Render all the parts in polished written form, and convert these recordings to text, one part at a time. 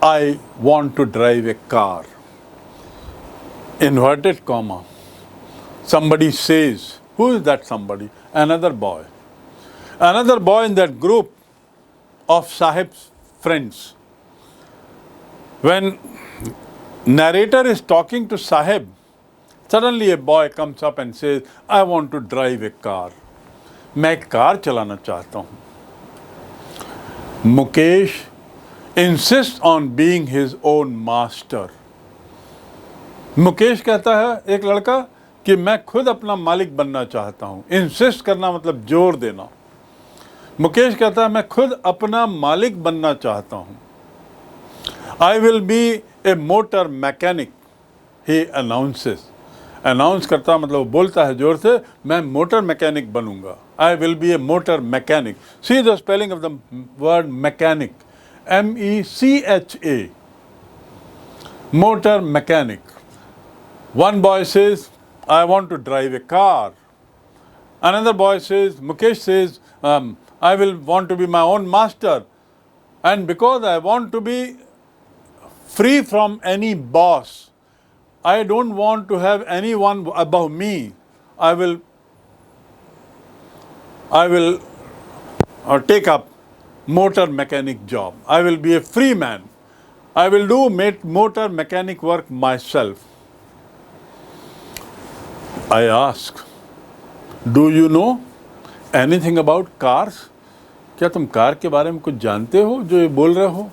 I want to drive a car. Inverted comma. Somebody says, who is that somebody? Another boy. Another boy in that group of Sahib's friends. When narrator is talking to Sahib, suddenly a boy comes up and says, I want to drive a car. मैं एक car चलाना चाहता हूँ. Mukesh insists on being his own master. Mukesh कहता है एक लड़का कि मैं खुद अपना मालिक बनना चाहता हूँ. इंसिस्ट करना मतलब जोर देना. मुकेश कहता है मैं खुद अपना मालिक बनना चाहता हूँ. I will be a motor mechanic, he announces. Announce करता मतलब बोलता है जोर से, मैं मोटर मैकेनिक बनूंगा. I will be a motor mechanic. See the spelling of the word mechanic. M-E-C-H-A. Motor mechanic. One boy says, I want to drive a car. Another boy says, Mukesh says, I will want to be my own master. And because I want to be free from any boss, I don't want to have anyone above me. I will take up motor mechanic job. I will be a free man. I will do motor mechanic work myself. I ask, do you know anything about cars? क्या तुम car के बारे में कुछ जानते हो जो ये बोल रहे हो?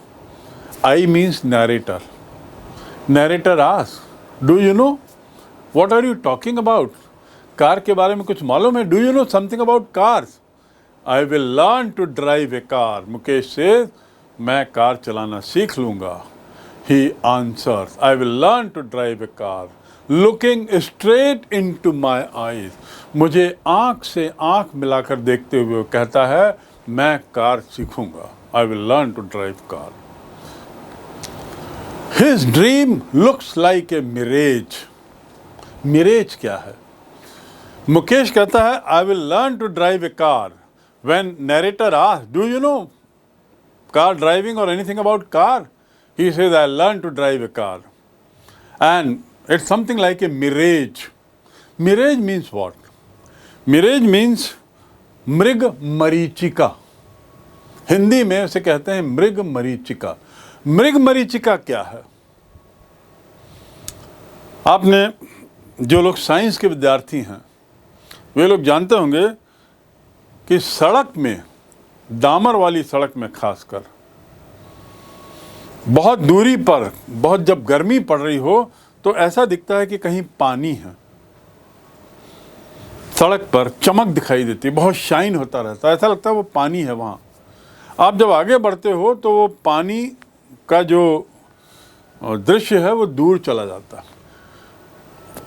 I means narrator. Narrator asks, do you know? What are you talking about? Car के बारे में कुछ मालूम है? Do you know something about cars? I will learn to drive a car. Mukesh says, मैं कार चलाना सीख लूँगा. He answers, I will learn to drive a car. Looking straight into my eyes. मुझे आँख से आँख मिलाकर देखते हुए कहता है, मैं car सीखूँगा. I will learn to drive car. His dream looks like a mirage. Mirage क्या है? मुकेश कहता है, I will learn to drive a car. When narrator asks, do you know car driving or anything about car? He says, I learned to drive a car. And it's something like a mirage. Mirage means what? Mirage means मृग मरीचिका. हिंदी में उसे कहते हैं मृग मरीचिका. मृग मरीचिका क्या है? आपने जो लोग साइंस के विद्यार्थी हैं वे लोग जानते होंगे कि सड़क में, डामर वाली सड़क में खासकर बहुत दूरी पर, बहुत जब गर्मी पड़ रही हो तो ऐसा दिखता है कि कहीं पानी है. सड़क पर चमक दिखाई देती है, बहुत शाइन होता रहता है, ऐसा लगता है वो पानी है वहाँ. आप जब आगे बढ़ते हो तो वो पानी का जो दृश्य है वो दूर चला जाता है.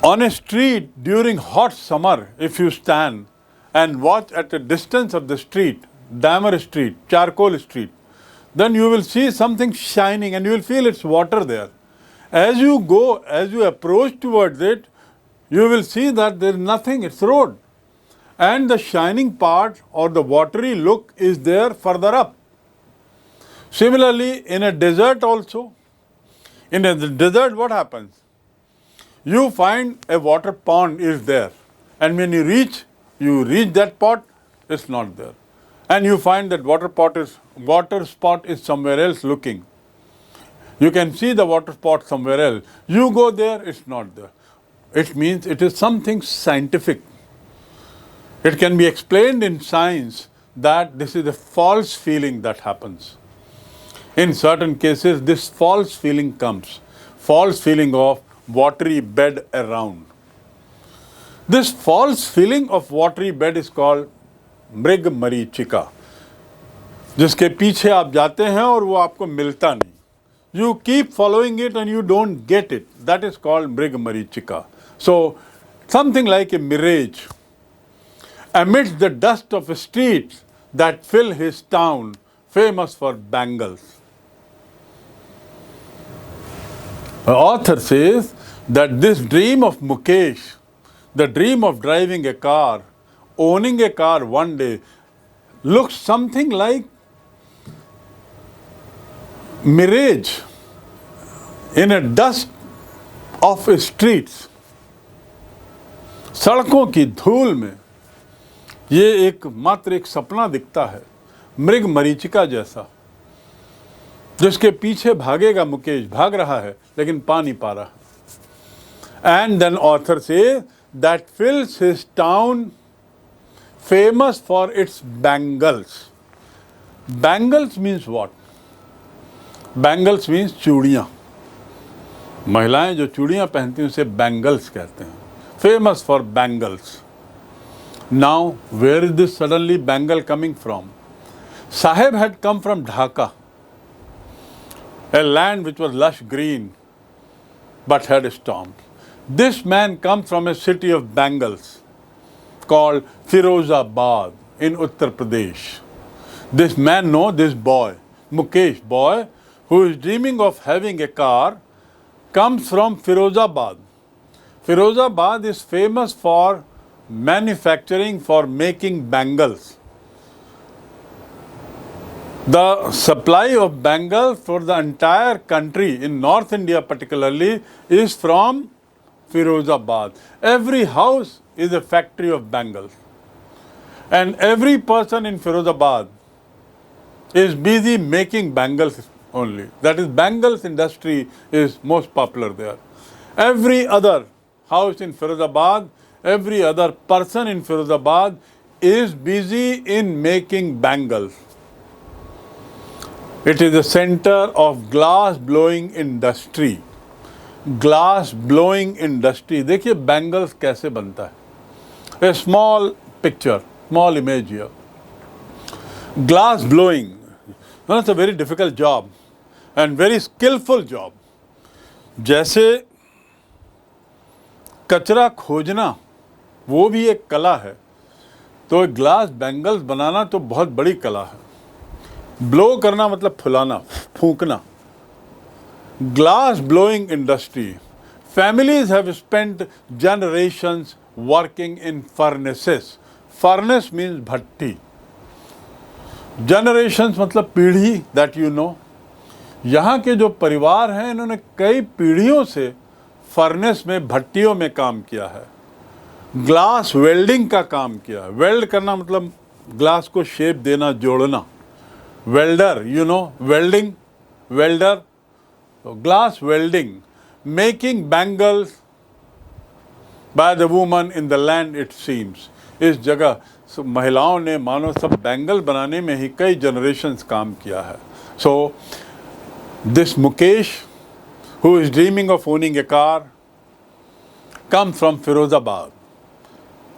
On a street during hot summer, if you stand and watch at a distance of the street, Damer Street, Charcoal Street, then you will see something shining and you will feel it's water there. As you go, as you approach towards it, you will see that there is nothing, it's road. And the shining part or the watery look is there further up. Similarly, in a desert also, in a desert what happens? You find a water pond is there, and when you reach that pot, it's not there. And you find that water spot is somewhere else looking. You can see the water spot somewhere else. You go there, it's not there. It means it is something scientific. It can be explained in science that this is a false feeling that happens. In certain cases, this false feeling comes. False feeling of watery bed around. This false feeling of watery bed is called मृग मरीचिका, जिसके पीछे आप जाते हैं और वो आपको मिलता नहीं. You keep following it and you don't get it. That is called मृग मरीचिका. So, something like a mirage. Amidst the dust of streets that fill his town, famous for bangles. The author says that this dream of Mukesh, the dream of driving a car, owning a car one day, looks something like mirage. In A dust of streets, सड़कों की धूल में ये एक मात्र एक सपना दिखता है, मृग मरीचिका जैसा, जिसके पीछे भागेगा मुकेश, भाग रहा है लेकिन पा नहीं पा रहा। And then author say that feels his town famous for its bangles. Bangles means what? Bangles means चूड़ियाँ। महिलाएं जो चूड़ियाँ पहनती हैं उसे बैंगल्स कहते हैं। Famous for bangles. Now where is this suddenly bangle coming from? Saheb had come from Dhaka, a land which was lush green but had storms. This man comes from a city of bangles called Firozabad in Uttar Pradesh. This man, no, this boy, Mukesh boy, who is dreaming of having a car, comes from Firozabad. Firozabad is famous for manufacturing, for making bangles. The supply of bangles for the entire country, in North India particularly, is from Firozabad. Every house is a factory of bangles. And every person in Firozabad is busy making bangles only. That is, bangles industry is most popular there. Every other house in Firozabad, every other person in Firozabad is busy in making bangles. It is the center of glass blowing industry. Glass blowing industry. देखिए bangles कैसे बनता है। A small picture, small image here. Glass blowing, it's a very difficult job and very skillful job. जैसे कचरा खोजना वो भी एक कला है, तो ग्लास बैंगल्स बनाना तो बहुत बड़ी कला है। ब्लो करना मतलब फुलाना, फूंकना। Glass blowing industry. Families have spent generations working in furnaces. Furnace means Bhatti. Generations मतलब पीढ़ी, that you know. यहाँ के जो परिवार हैं इन्होंने कई पीढ़ियों से फर्नेस में, भट्टियों में काम किया है। ग्लास वेल्डिंग का काम किया है। वेल्ड करना मतलब ग्लास को शेप देना, जोड़ना। Welder, you know, welding, welder. So glass welding, making bangles by the woman in the land it seems. इस जगह महिलाओं ने मानो सब बैंगल बनाने में ही कई जनरेशन्स काम किया है। So this Mukesh, who is dreaming of owning a car, comes from Firozabad,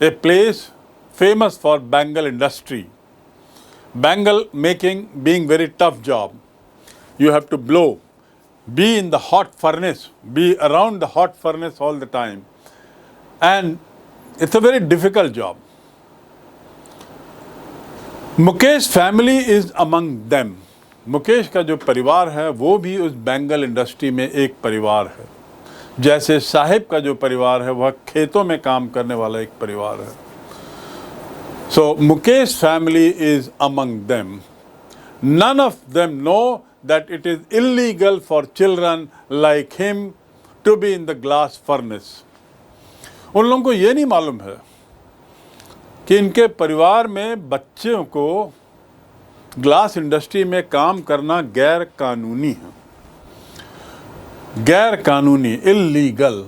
a place famous for bangle industry. Bangle making being very tough job. You have to blow. Be in the hot furnace, be around the hot furnace all the time, and it's a very difficult job. Mukesh family is among them. Mukesh का जो परिवार है वो भी उस bangle industry में एक परिवार है। जैसे साहिब का जो परिवार है वह खेतों में काम करने वाला एक परिवार है। So Mukesh family is among them. None of them know that it is illegal for children like him to be in the glass furnace. उन लोगों को ये नहीं मालूम है कि इनके परिवार में बच्चों को ग्लास इंडस्ट्री में काम करना गैर कानूनी है। गैर कानूनी, illegal.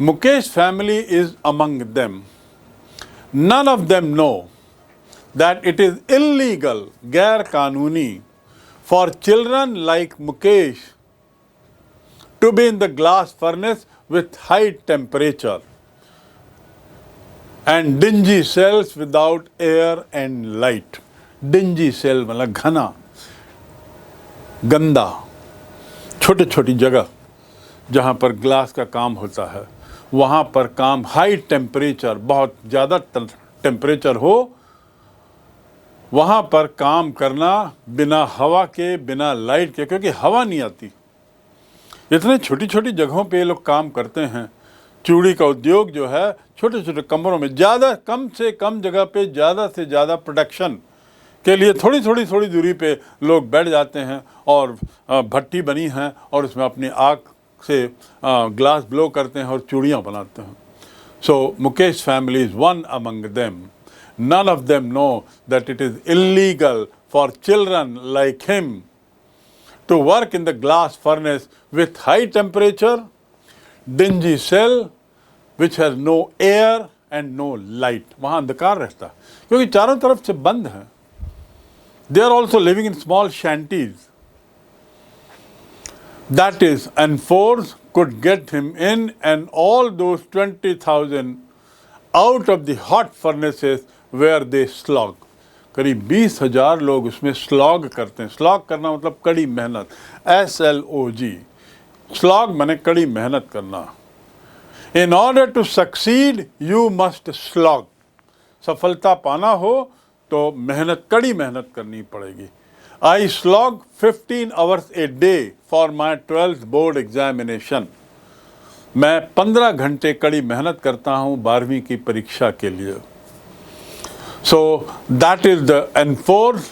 Mukesh family is among them. None of them know that it is illegal, गैर कानूनी, for children like Mukesh to be in the glass furnace with high temperature and dingy cells without air and light. Dingy cell मतलब घना, गंदा, छोटी छोटी जगह जहाँ पर ग्लास का काम होता है, वहाँ पर काम हाई टेम्परेचर, बहुत ज़्यादा टेम्परेचर हो, वहाँ पर काम करना बिना हवा के, बिना लाइट के, क्योंकि हवा नहीं आती। इतने छोटी छोटी जगहों पे ये लोग काम करते हैं। चूड़ी का उद्योग जो है छोटे छोटे कमरों में, ज़्यादा कम से कम जगह पे ज़्यादा से ज़्यादा प्रोडक्शन के लिए थोड़ी दूरी पे लोग बैठ जाते हैं और भट्टी बनी है और उसमें अपनी आग से ग्लास ब्लो करते हैं और चूड़ियाँ बनाते हैं. So Mukesh family is one among them. None of them know that it is illegal for children like him to work in the glass furnace with high temperature, dingy cell which has no air and no light. वहाँ अंधकार रहता है क्योंकि चारों तरफ से बंद है. They are also living in small shanties. That is, and force could get him in and all those 20,000 out of the hot furnaces where they slog. करीब 20,000 लोग उसमें स्लॉग करते हैं. स्लॉग करना मतलब कड़ी मेहनत. SLOG. स्लॉग माने कड़ी मेहनत करना. In order to succeed, you must slog. सफलता पाना हो तो मेहनत, कड़ी मेहनत करनी पड़ेगी. I slog 15 hours a day for my 12th board examination. मैं 15 घंटे कड़ी मेहनत करता हूँ 12वीं की परीक्षा के लिए. So that is the enforce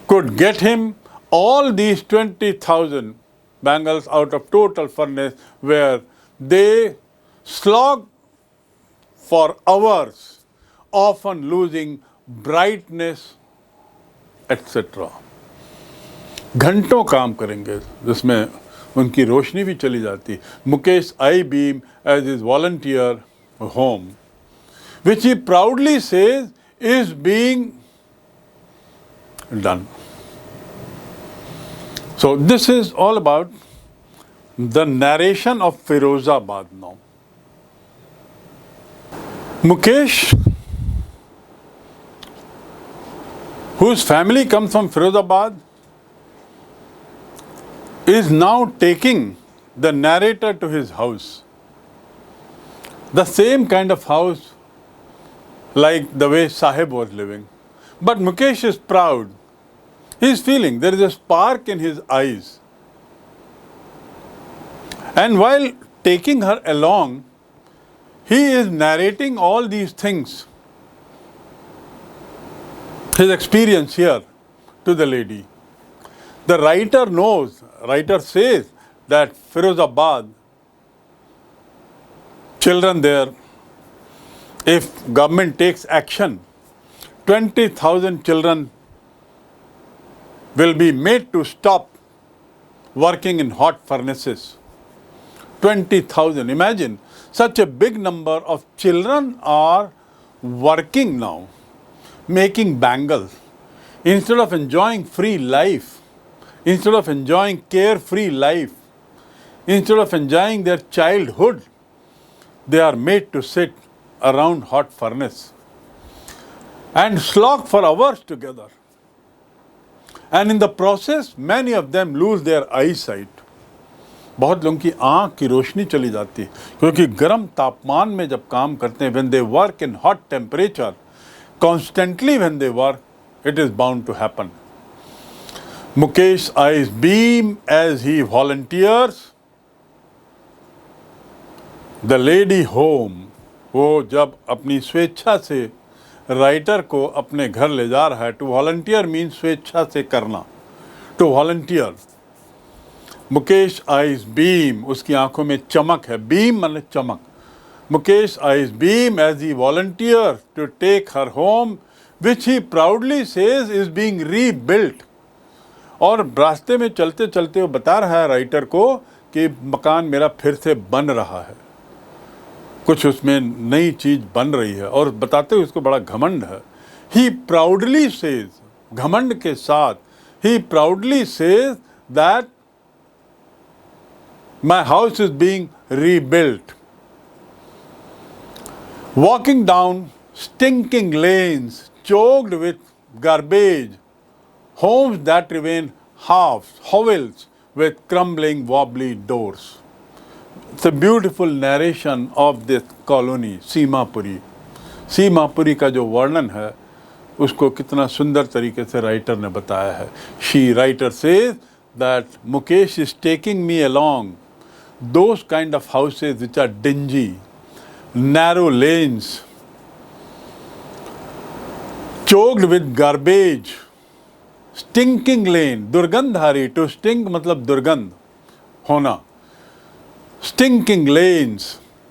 could get him all these 20,000 bangles out of total furnace where they slog for hours, often losing brightness, etc. घंटों काम करेंगे जिसमें उनकी रोशनी भी चली जाती. Mukesh I beam as his volunteer home, which he proudly says is being done. So this is all about the narration of Firozabad now. Mukesh, whose family comes from Firozabad, is now taking the narrator to his house. The same kind of house like the way Sahib was living. But Mukesh is proud. He is feeling there is a spark in his eyes. And while taking her along, he is narrating all these things, his experience here, to the lady. The writer knows, writer says that Firozabad, children there, if government takes action, 20,000 children will be made to stop working in hot furnaces. 20,000. Imagine, such a big number of children are working now, making bangles. Instead of enjoying free life, instead of enjoying carefree life, instead of enjoying their childhood, they are made to sit around hot furnace and slog for hours together. And in the process, many of them lose their eyesight. बहुत लोगों की आँख की रोशनी चली जाती है क्योंकि गर्म तापमान में जब काम करते हैं, when they work in hot temperature, constantly when they work, it is bound to happen. Mukesh's eyes beam as he volunteers. The lady home, वो जब अपनी स्वेच्छा से राइटर को अपने घर ले जा रहा है. टू वॉलंटियर मीन्स स्वेच्छा से करना. To volunteer. Mukesh eyes beam, उसकी आंखों में चमक है. बीम मतलब चमक. Mukesh eyes beam as he volunteer to take her home which he proudly says is being rebuilt. और रास्ते में चलते चलते वो बता रहा है राइटर को कि मकान मेरा फिर से बन रहा है, कुछ उसमें नई चीज बन रही है. और बताते हुए उसको बड़ा घमंड है. ही प्राउडली सेज, घमंड के साथ, ही proudly says that my house is being rebuilt. Walking down stinking lanes choked with garbage, homes that remain halves, hovels with crumbling wobbly doors. It's a beautiful narration of this colony, Seemapuri. Seemapuri का जो वर्णन है उसको कितना सुंदर तरीके से writer ने बताया है. She, writer says that Mukesh is taking me along those kind of houses which are dingy, narrow lanes, choked with garbage, stinking lane, दुर्गंधहारी. To stink मतलब दुर्गंध होना. स्टिंकिंग लेन्स,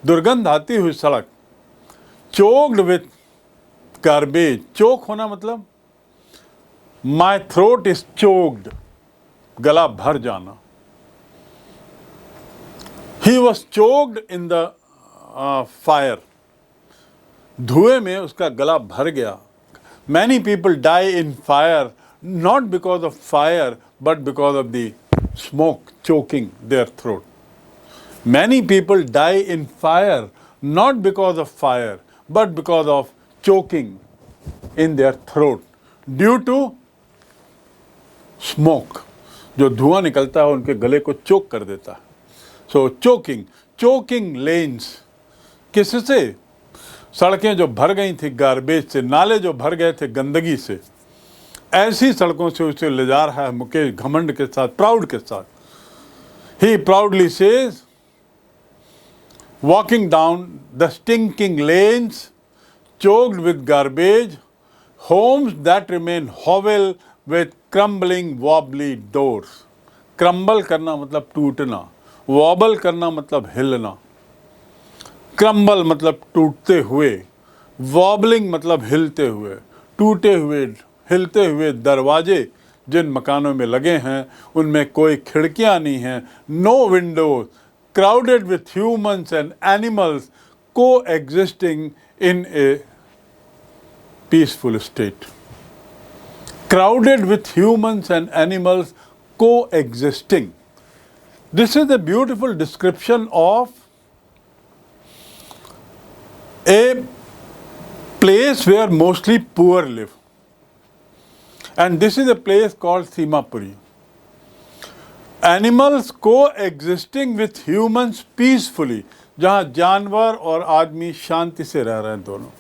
दुर्गंध आती हुई सड़क, चोक्ड विथ गार्बेज, चोक होना मतलब माई थ्रोट इज चोक्ड, गला भर जाना। He was choked in the fire, धुएं में उसका गला भर गया। Many people die in fire not because of fire but because of the smoke choking their throat. Many people die in fire not because of fire but because of choking in their throat due to smoke। जो धुआं निकलता है उनके गले को चोक कर देता है। So choking lanes, किससे? सड़कें जो भर गई थी गार्बेज से, नाले जो भर गए थे गंदगी से, ऐसी सड़कों से उसे ले जा रहा है मुकेश घमंड के साथ, प्राउड के साथ। He proudly says, walking down the stinking lanes choked with garbage, homes that remain hovel with crumbling wobbly doors। Crumble करना मतलब टूटना, वॉबल करना मतलब हिलना। क्रम्बल मतलब टूटते हुए, वॉबलिंग मतलब हिलते हुए, टूटे हुए हिलते हुए दरवाजे जिन मकानों में लगे हैं उनमें कोई खिड़कियां नहीं हैं, no windows, crowded with humans and animals coexisting in a peaceful state। Crowded with humans and animals coexisting. This is a beautiful description of a place where mostly poor live. And this is a place called Simapuri। Animals को existing with humans peacefully, जहाँ जानवर और आदमी शांति से रह रहे हैं दोनों।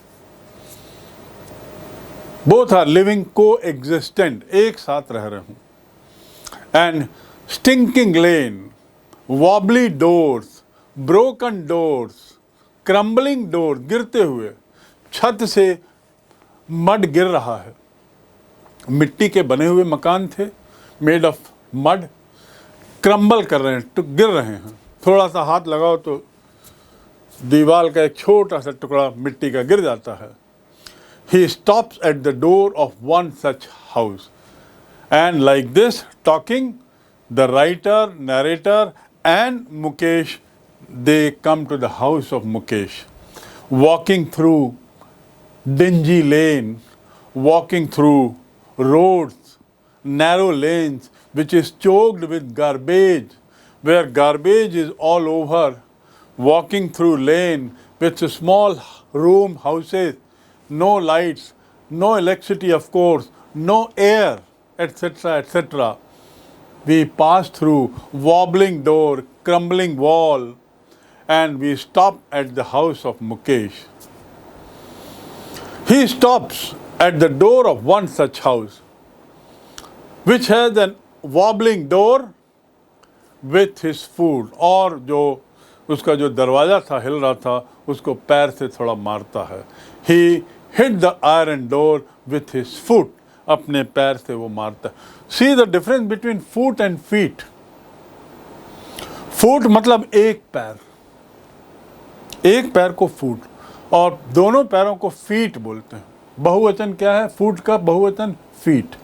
बोथ आर लिविंग को एग्जिस्टेंट, एक साथ रह रहे हूँ। And stinking lane, wobbly doors, broken doors, crumbling door, गिरते हुए, छत से मड गिर रहा है। मिट्टी के बने हुए मकान थे, मेड ऑफ मड, क्रम्बल कर रहे हैं, गिर रहे हैं। थोड़ा सा हाथ लगाओ तो दीवार का एक छोटा सा टुकड़ा मिट्टी का गिर जाता है। He stops at the door of one such house and like this talking, the writer, narrator and Mukesh, they come to the house of Mukesh, walking through dingy lane, walking through roads, narrow lanes which is choked with garbage, where garbage is all over, walking through lane with small room houses, no lights, no electricity of course, no air, etc., etc. We pass through wobbling door, crumbling wall, and we stop at the house of Mukesh. He stops at the door of one such house, which has an wobbling door with his foot, और जो उसका जो दरवाज़ा था हिल रहा था उसको पैर से थोड़ा मारता है। He hit the iron door with his foot, अपने पैर से वो मारता है। See the difference between foot and feet। Foot मतलब एक पैर, एक पैर को फुट, और दोनों पैरों को फीट बोलते हैं। बहुवचन क्या है? फुट का बहुवचन feet.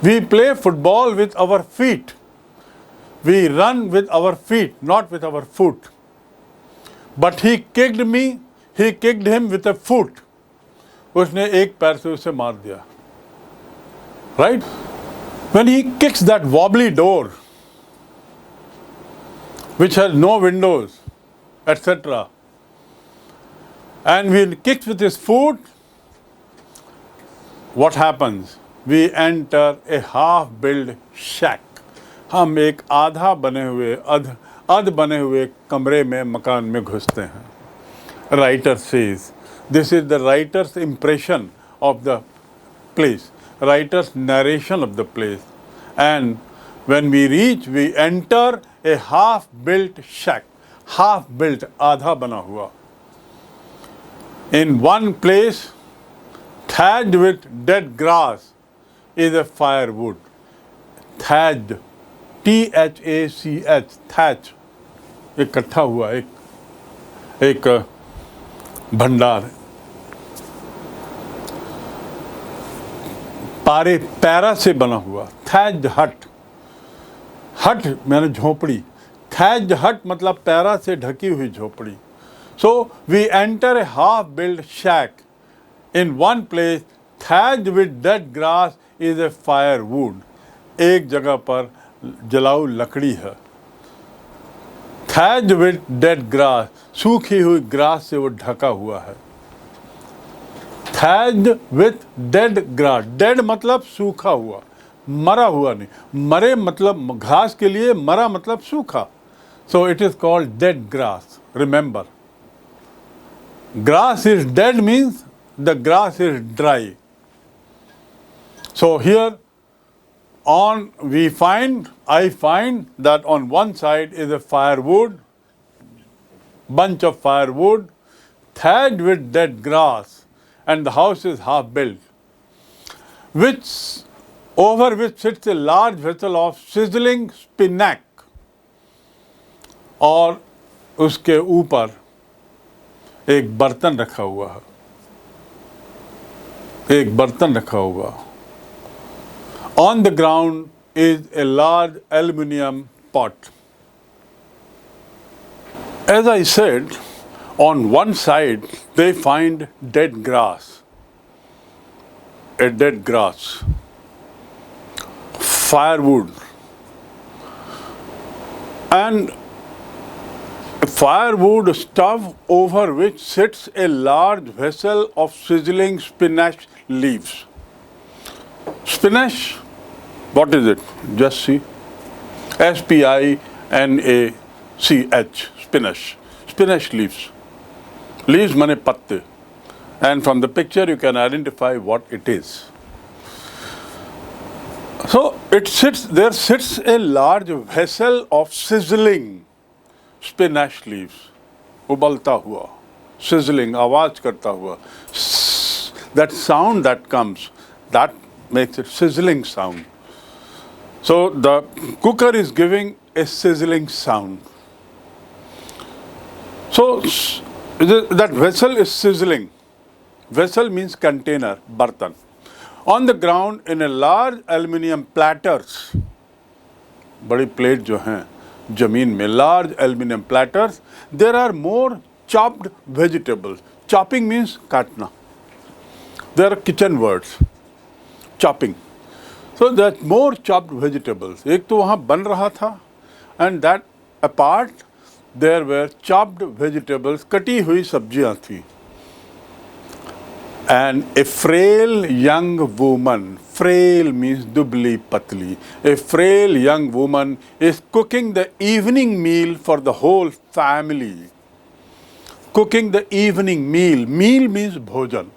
We play football with our feet. We run with our feet, not with our foot. But he kicked me, he kicked him with a foot. उसने एक पैर से उसे मार दिया। Right? When he kicks that wobbly door, which has no windows, etc., and when he kicks with his foot, what happens? We enter a half-built shack. हम एक आधा बने हुए अध बने हुए कमरे में, मकान में घुसते हैं। Writer says, this is the writer's impression of the place, writer's narration of the place. And when we reach, we enter a half-built shack. Half-built, आधा बना हुआ. In one place, thatched with dead grass, is a firewood. Thatched, T-H-A-C-H, thatch. इकट्ठा हुआ एक भंडार, para से बना हुआ, थैज्ड हट, हट मैंने झोपड़ी, थैज्ड हट मतलब पैरा से ढकी हुई झोपड़ी। So we enter a half build shack in one place, thatched with dead grass is a firewood. एक जगह पर जलाऊ लकड़ी है, थैज्ड विद डेड ग्रास, सूखी हुई ग्रास से वो ढका हुआ है। थैज्ड विथ डेड ग्रास, डेड मतलब सूखा हुआ, मरा हुआ नहीं, मरे मतलब घास के लिए, मरा मतलब सूखा। So it is called dead grass. Remember, grass is dead means the grass is dry. So here on I find that on one side is a firewood, bunch of firewood, thatched with dead grass, and the house is half built, over which sits a large vessel of sizzling spinac, और उसके ऊपर एक बर्तन रखा हुआ है, एक बर्तन रखा हुआ। On the ground is a large aluminium pot. As I said, on one side they find dead grass, a dead grass, firewood, and a firewood stove over which sits a large vessel of sizzling spinach leaves. Spinach, what is it? Just see. S-P-I-N-A-C-H, spinach. Spinach leaves. Leaves mane patte. And from the picture you can identify what it is. So there sits a large vessel of sizzling spinach leaves. उबलता हुआ, sizzling, आवाज करता हुआ. That sound that comes, that makes it sizzling sound. So the cooker is giving a sizzling sound. So that vessel is sizzling. Vessel means container, bartan. On the ground in a large aluminium platters, बड़ी plate जो हैं जमीन में, large aluminium platters, there are more chopped vegetables. Chopping means काटना. There are kitchen words. Chopping. So that more chopped vegetables. एक तो वहाँ बन रहा था, and that apart there were chopped vegetables, कटी हुई सब्जियाँ थी. And a frail young woman, frail means dubli patli, a frail young woman is cooking the evening meal for the whole family. Cooking the evening meal. Meal means bhojan.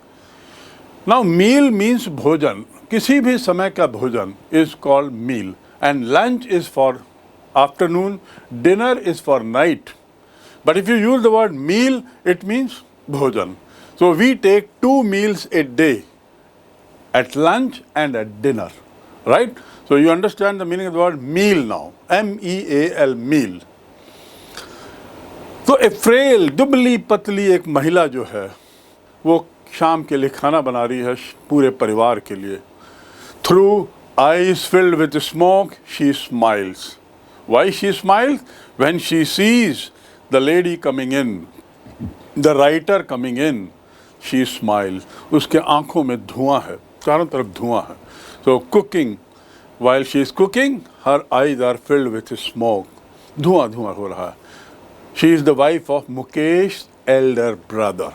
Now meal means bhojan. किसी भी समय का भोजन is called meal, and lunch is for afternoon, dinner is for night. But if you use the word meal, it means bhojan. So we take 2 meals a day, at lunch and at dinner, right? So you understand the meaning of the word meal now, M-E-A-L, meal. तो a frail, दुबली पतली एक महिला जो है, वो शाम के लिए खाना बना रही है पूरे परिवार के लिए. Through eyes filled with smoke, she smiles. Why she smiles? When she sees the lady coming in, the writer coming in, she smiles. उसके आँखों में धुआं है, चारों तरफ धुआं है. So cooking, while she is cooking, her eyes are filled with smoke. धुआं धुआं हो रहा है. She is the wife of Mukesh's elder brother.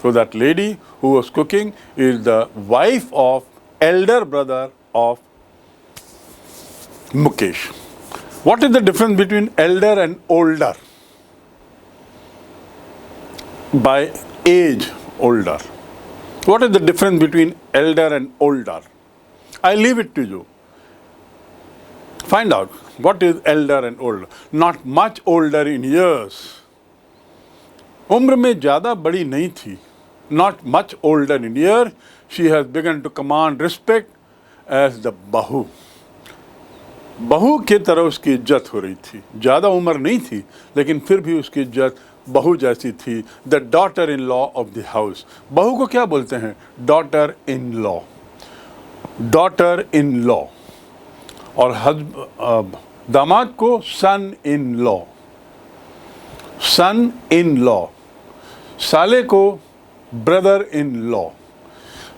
So that lady who was cooking is the wife of elder brother of Mukesh. What is the difference between elder and older? By age, older. What is the difference between elder and older? I leave it to you. Find out what is elder and older. Not much older in years. उम्र में ज़्यादा बड़ी नहीं थी. Not much older in years. She has begun to command respect as the Bahu. बहू की तरह उसकी इज्जत हो रही थी। ज़्यादा उम्र नहीं थी लेकिन फिर भी उसकी इज्जत बहू जैसी थी। The daughter in law of the house. बहू को क्या बोलते हैं? Daughter in law, daughter in law. और दामाद को सन in law, sun in law. साले को ब्रदर इन लॉ,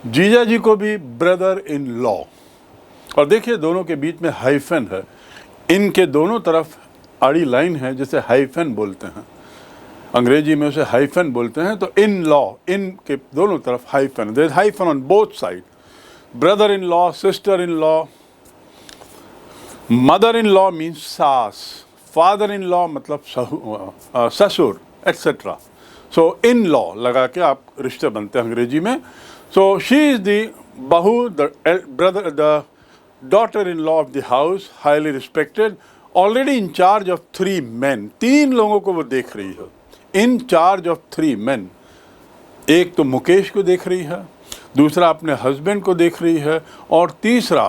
जीजा जी को भी ब्रदर इन लॉ। और देखिए दोनों के बीच में हाइफन है, इनके दोनों तरफ आड़ी लाइन है जिसे हाइफन बोलते हैं, अंग्रेजी में उसे हाइफन बोलते हैं। तो इन लॉ, इन के दोनों तरफ hyphen, there is hyphen on both side. Brother in law, sister in law, mother in law means सास, फादर इन लॉ मतलब ससुर एक्सेट्रा। सो इन लॉ लगा के आप रिश्ते बनते हैं अंग्रेजी में। सो शी इज द बहू, the brother, the daughter-in-law of the house, highly respected, already in charge of 3 men. 3 लोगों को वो देख रही है, in charge of 3 men. एक तो मुकेश को देख रही है, दूसरा अपने हस्बैंड को देख रही है, और तीसरा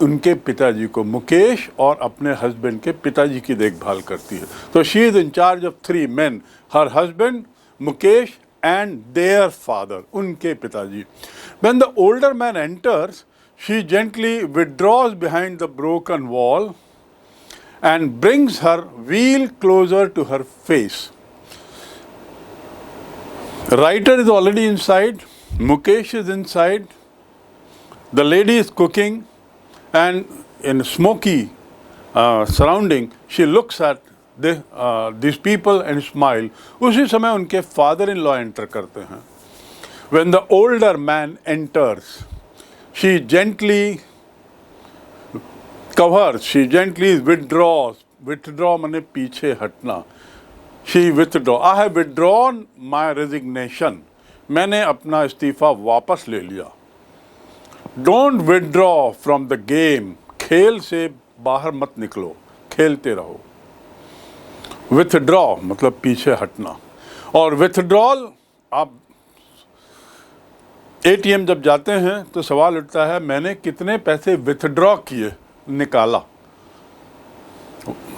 उनके पिताजी को, मुकेश और अपने हस्बैंड के पिताजी की देखभाल करती है। तो she is in charge of 3 men, her husband, Mukesh and their father, उनके पिताजी। When the older man enters, she gently withdraws behind the broken wall and brings her wheel closer to her face. Writer is already inside, Mukesh is inside, the lady is cooking, and in smoky surrounding, she looks at these people and smile. उसी समय उनके father-in-law enter करते हैं. When the older man enters, she gently covers, she gently withdraws. Withdraw माने पीछे हटना. She withdraw. I have withdrawn my resignation. मैंने अपना इस्तीफा वापस ले लिया. Don't withdraw from the game. खेल से बाहर मत निकलो, खेलते रहो. Withdraw मतलब पीछे हटना. और withdrawal, आप ATM जब जाते हैं तो सवाल उठता है मैंने कितने पैसे विथड्रॉ किए, निकाला,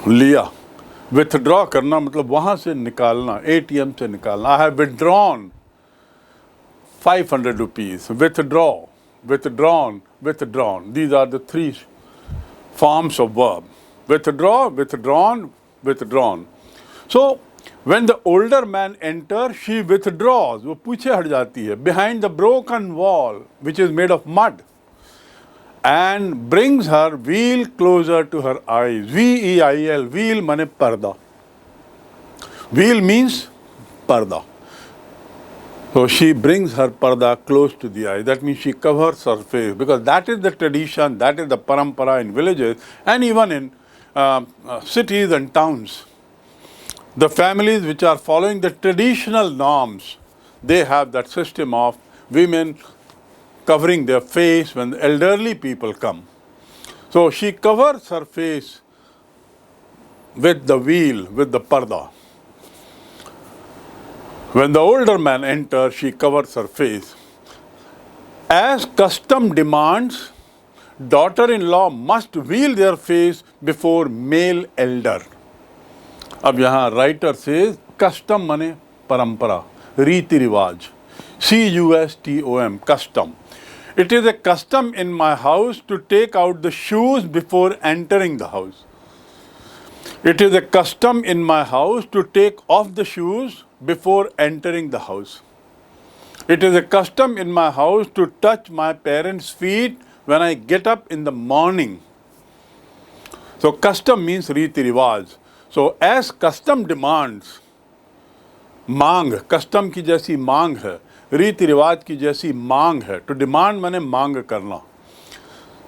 लिया। विथड्रॉ करना मतलब वहाँ से निकालना, ATM से निकालना। I have withdrawn 500 rupees. Withdraw, withdrawn, withdrawn. These are the 3 forms of verb. Withdraw, withdrawn, withdrawn. So when the older man enters, she withdraws, वो पीछे हट जाती है, behind the broken wall which is made of mud, and brings her wheel closer to her eyes. V-E-I-L, wheel माने पर्दा. Wheel means पर्दा. So she brings her parda close to the eye. That means she covers her face, because that is the tradition, that is the parampara in villages and even in cities and towns. The families which are following the traditional norms, they have that system of women covering their face when the elderly people come. So she covers her face with the veil, with the parda. When the older man enters, she covers her face. As custom demands, daughter-in-law must veil their face before male elder. अब यहाँ writer says custom माने परंपरा, रीति रिवाज, CUSTOM, custom. It is a custom in my house to take out the shoes before entering the house. It is a custom in my house to take off the shoes before entering the house. It is a custom in my house to touch my parents' feet when I get up in the morning. So custom means रीति रिवाज. So as custom demands, मांग, custom की जैसी मांग है, रीति रिवाज की जैसी मांग है. To demand माने मांग करना.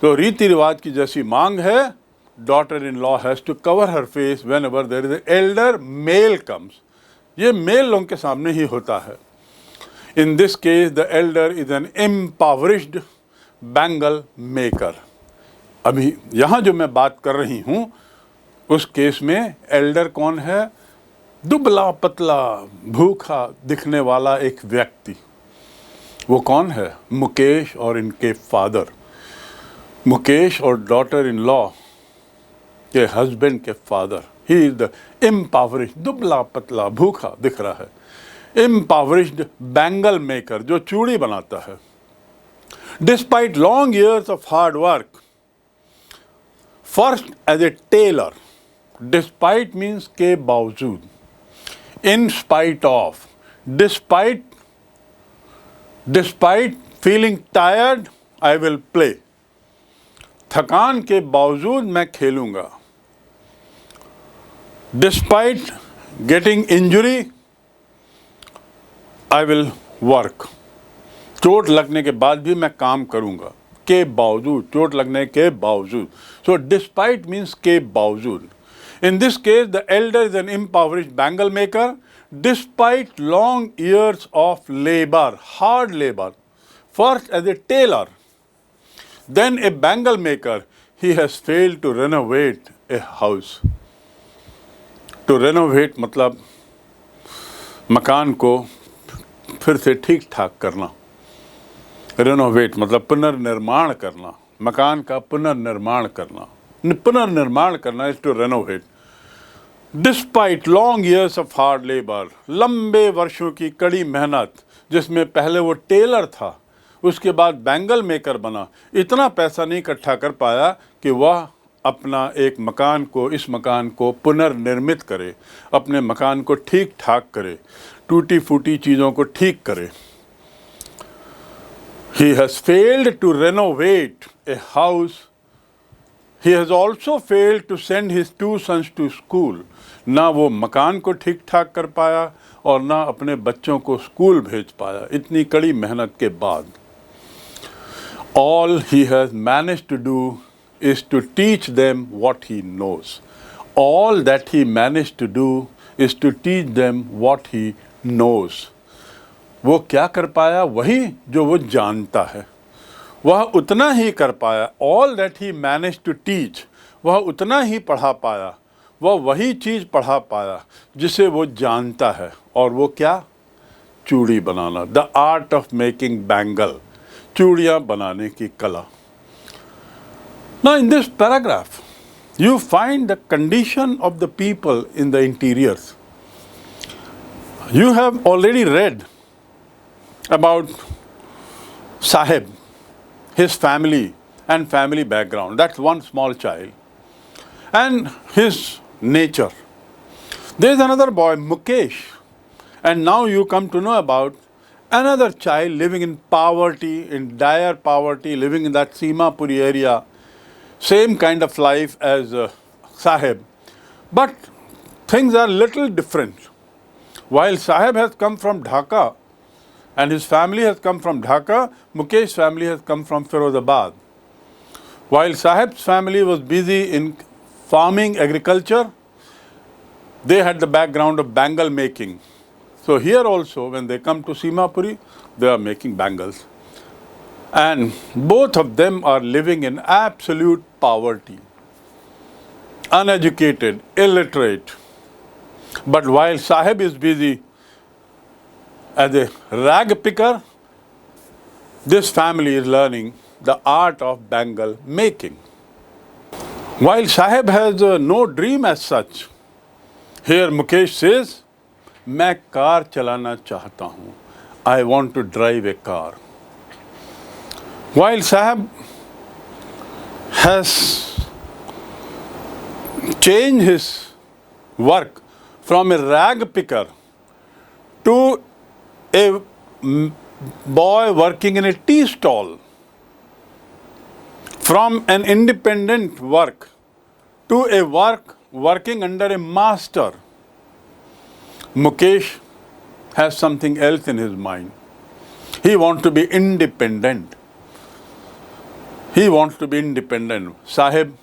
तो रीति रिवाज की जैसी मांग है, daughter-in-law has to cover her face whenever there is an elder male comes. ये मेल लोगों के सामने ही होता है. In this case, the elder is an impoverished bangle maker. अभी यहाँ जो मैं बात कर रही हूँ, उस केस में एल्डर कौन है? दुबला पतला भूखा दिखने वाला एक व्यक्ति. वो कौन है? मुकेश और इनके फादर. मुकेश और डॉटर इन लॉ के हस्बैंड के फादर, ही इज द इम्पावरिश्ड, दुबला पतला भूखा दिख रहा है, इम्पावरिश्ड बैंगल मेकर, जो चूड़ी बनाता है. Despite long years of hard work, first as a tailor. Despite means के बावजूद, in spite of, despite feeling tired I will play. थकान के बावजूद मैं खेलूंगा. Despite getting injury I will work. चोट लगने के बाद भी मैं काम करूंगा. के बावजूद, चोट लगने के बावजूद. सो डिस्पाइट मीन्स के बावजूद. In this case, the elder is an impoverished bangle maker, despite long years of labor, hard labor. First as a tailor, then a bangle maker, he has failed to renovate a house. To renovate मतलब मकान को फिर से ठीक ठाक करना. Renovate मतलब पुनर्निर्माण करना. मकान का पुनर्निर्माण करना. पुनर्निर्माण करना is to renovate. Despite long years of hard labor, लंबे वर्षों की कड़ी मेहनत, जिसमें पहले वो टेलर था, उसके बाद बैंगल मेकर बना, इतना पैसा नहीं इकट्ठा कर पाया कि वह अपना एक मकान को, इस मकान को पुनर्निर्मित करे, अपने मकान को ठीक ठाक करे, टूटी फूटी चीज़ों को ठीक करे. He has failed to renovate a house. He has also failed to send his 2 sons to school. ना वो मकान को ठीक ठाक कर पाया और ना अपने बच्चों को स्कूल भेज पाया, इतनी कड़ी मेहनत के बाद. All he has managed to do is to teach them what he knows. All that he managed to do is to teach them what he knows. वो क्या कर पाया? वही जो वो जानता है, वह उतना ही कर पाया. All that he managed to teach, वह उतना ही पढ़ा पाया, वह वही चीज़ पढ़ा पाया जिसे वो जानता है. और वो क्या? चूड़ी बनाना. The art of making bangle, चूड़ियाँ बनाने की कला. Now in this paragraph, you find the condition of the people in the interiors. You have already read about Sahib, his family and family background. That's one small child. And his nature. There is another boy, Mukesh. And now you come to know about another child living in poverty, in dire poverty, living in that Simapuri area. Same kind of life as Sahib. But things are little different. While Sahib has come from Dhaka, and his family has come from Dhaka, Mukesh's family has come from Firozabad. While Sahib's family was busy in farming, agriculture, they had the background of bangle making. So here also, when they come to Simapuri, they are making bangles. And both of them are living in absolute poverty, uneducated, illiterate. But while Sahib is busy as a rag picker, this family is learning the art of bangle making. While Sahib has no dream as such, here Mukesh says, मैं car चलाना चाहता हूँ. I want to drive a car. While Sahib has changed his work from a rag picker to a boy working in a tea stall, from an independent work to a work working under a master, Mukesh has something else in his mind. He wants to be independent. He wants to be independent. Sahib,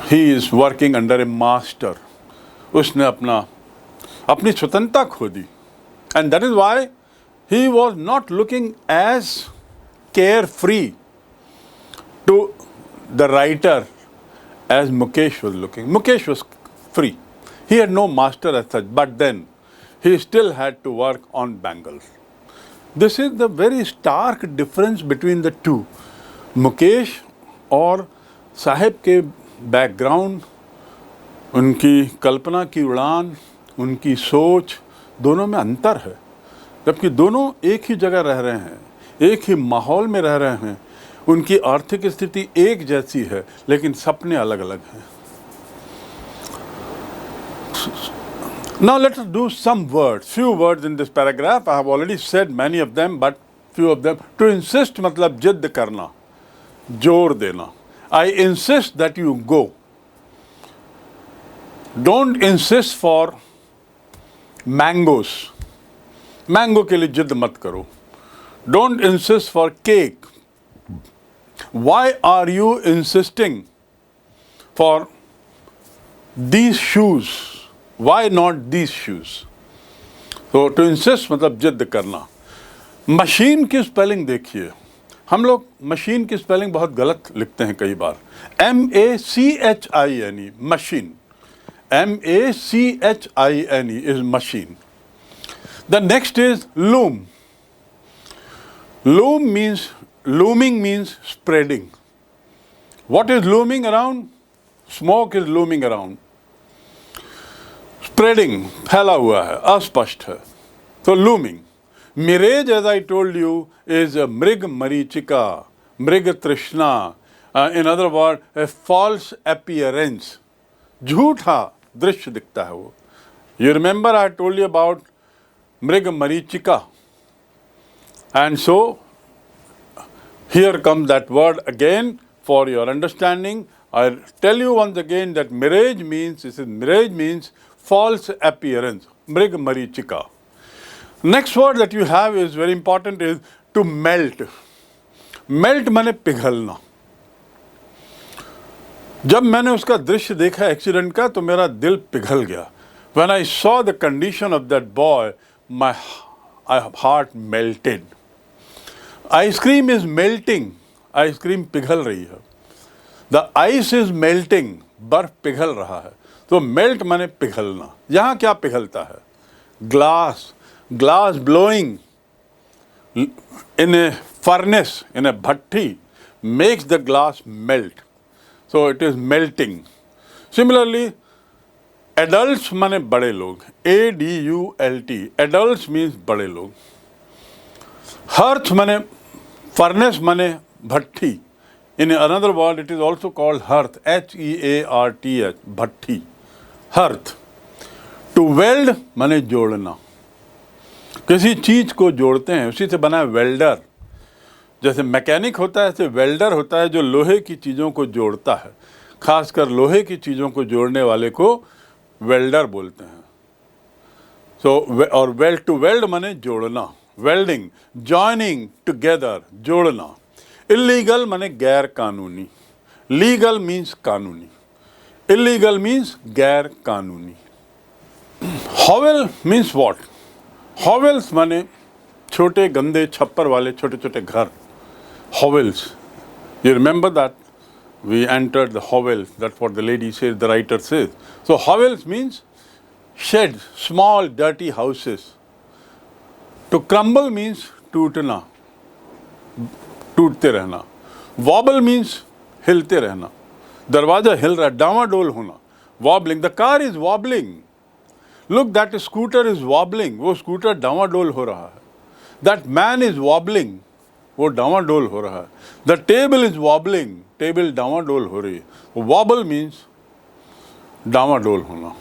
he is working under a master. उसने अपनी स्वतंत्रता खो दी. And that is why he was not looking as carefree to the writer as Mukesh was looking. Mukesh was free. He had no master as such, but then he still had to work on bangles. This is the very stark difference between the two. Mukesh और साहिब के background, उनकी कल्पना की उड़ान, उनकी सोच, दोनों में अंतर है। जबकि दोनों एक ही जगह रह रहे हैं, एक ही माहौल में रह रहे हैं, उनकी आर्थिक स्थिति एक जैसी है, लेकिन सपने अलग अलग हैं। Now let us do some words, few words in this paragraph. I have already said many of them, but few of them. To insist मतलब जिद्द करना, जोर देना. I insist that you go. Don't insist for mangoes. Mango के लिए जिद्द मत करो. Don't insist for cake. Why are you insisting for these shoes? Why not these shoes? तो to insist मतलब जिद्द करना. मशीन की स्पेलिंग देखिए, हम लोग मशीन की स्पेलिंग बहुत गलत लिखते हैं कई बार. MACHINE machine. MACHINE is machine. The next is loom. Looming means spreading. What is looming around? Smoke is looming around. Spreading, फैला हुआ है, अस्पष्ट है. So looming. Mirage, as I told you, is a mrig marichika, mrig trishna. In other words, a false appearance. झूठा दृश्य दिखता है वो. You remember I told you about mrig marichika. And so, here comes that word again for your understanding. I'll tell you once again that mirage means false appearance. Mrig marichika. Next word that you have is very important, is to melt. Melt माने पिघलना. जब मैंने उसका दृश्य देखा accident का तो मेरा दिल पिघल गया. When I saw the condition of that boy, my heart melted. Ice cream is melting. Ice cream पिघल रही है. The ice is melting. बर्फ पिघल रहा है. तो melt माने पिघलना. यहाँ क्या पिघलता है? Glass blowing in a furnace, in a bhatti, makes the glass melt. So it is melting. Similarly, adults माने बड़े लोग. ADULT. Adults means बड़े लोग. Hearth माने furnace माने भट्टी. In another word, it is also called hearth. HEARTH. Bhatti. Hearth. To weld माने जोड़ना. किसी चीज को जोड़ते हैं, उसी से बना है वेल्डर. जैसे मैकेनिक होता है, ऐसे वेल्डर होता है जो लोहे की चीज़ों को जोड़ता है. खासकर लोहे की चीज़ों को जोड़ने वाले को वेल्डर बोलते हैं. और टू वेल्ड माने जोड़ना. वेल्डिंग, जॉइनिंग टुगेदर, जोड़ना. इलीगल माने गैर कानूनी. लीगल मीन्स कानूनी. इलीगल मीन्स गैर कानूनी. हॉवेल मीन्स वॉट? हॉवेल्स माने छोटे गंदे छप्पर वाले छोटे छोटे घर. Hovels. You remember that? We entered the hovels. That's what the lady says, the writer says. So hovels means sheds, small dirty houses. To crumble means टूटना, टूटते रहना. Wobble means हिलते रहना. दरवाजा हिल रहा है, डामाडोल होना. Wobbling. The car is wobbling. Look, that scooter is wobbling. वो स्कूटर डामाडोल हो रहा है. That man is wobbling. वो डामाडोल हो रहा है. The table is wobbling. Table डामाडोल हो रही है. Wobble means डामाडोल होना.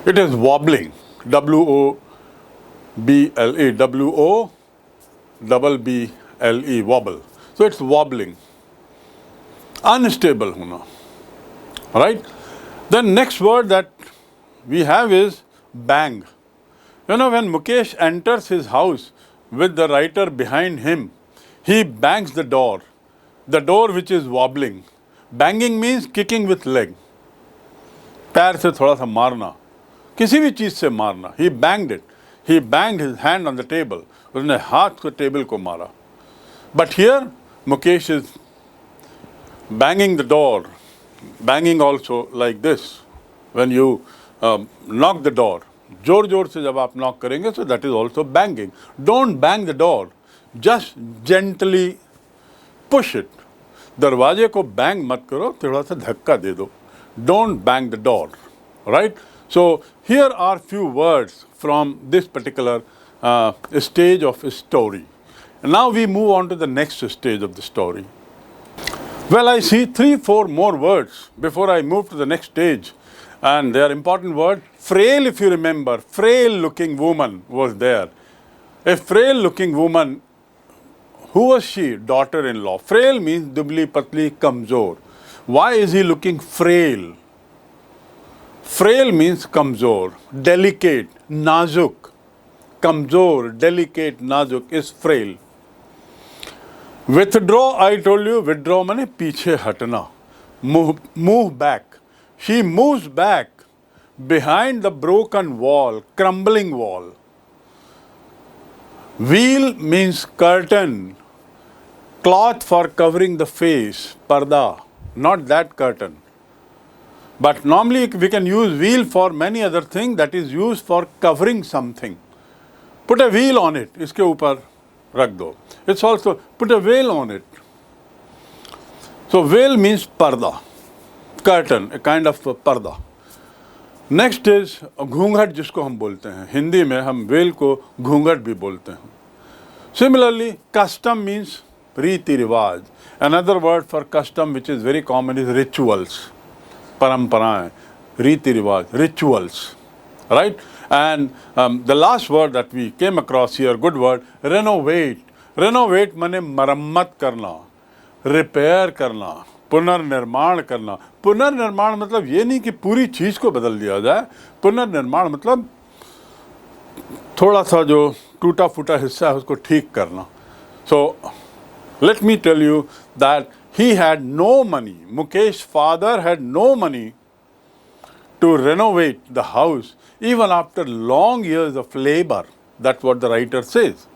It is wobbling. WOBLE. WOBBLE. Wobble. So it's wobbling. Unstable होना. Right? The next word that we have is bang. You know, when Mukesh enters his house with the writer behind him, he bangs the door which is wobbling. Banging means kicking with leg. पैर से थोड़ा सा मारना, किसी भी चीज़ से मारना. He banged it. He banged his hand on the table. उसने हाथ को टेबल को मारा. But here, Mukesh is banging the door. Banging also like this. When you knock the door, जोर जोर से जब आप knock करेंगे, so that is also banging. Don't bang the door. Just gently push it. दरवाजे को बैंग मत करो, थोड़ा सा धक्का दे दो. Don't bang the door, right? So here are few words from this particular stage of a story. And now we move on to the next stage of the story. Well, I see 3-4 more words before I move to the next stage, and they are important words. Frail, if you remember, frail looking woman was there. A frail looking woman. Who was she? Daughter-in-law. Frail means dubli, patli, kamzor. Why is he looking frail? Frail means kamzor, delicate, nazuk. Kamzor, delicate, nazuk is frail. Withdraw, I told you, withdraw mane piche hatna. Move back. She moves back behind the broken wall, crumbling wall. Veil means curtain, cloth for covering the face, parda, not that curtain. But normally we can use veil for many other things, that is used for covering something. Put a veil on it, iske upar rakh do. It's also, put a veil on it. So veil means parda, curtain, a kind of parda. Next is घूंघट, जिसको हम बोलते हैं हिंदी में, हम well को घूंघट भी बोलते हैं. सिमिलरली कस्टम मीन्स रीति रिवाज. Another word for custom which is very common is rituals, परंपराएं, रीति रिवाज, rituals, right. And the last word that we came across here, good word, renovate. Renovate माने मरम्मत करना, रिपेयर करना, पुनर्निर्माण करना. पुनर्निर्माण मतलब ये नहीं कि पूरी चीज़ को बदल दिया जाए. पुनर्निर्माण मतलब थोड़ा सा जो टूटा फूटा हिस्सा है उसको ठीक करना. So let me tell you that he had no money. Mukesh father had no money to renovate the house even after long years of labor. That's what the writer says.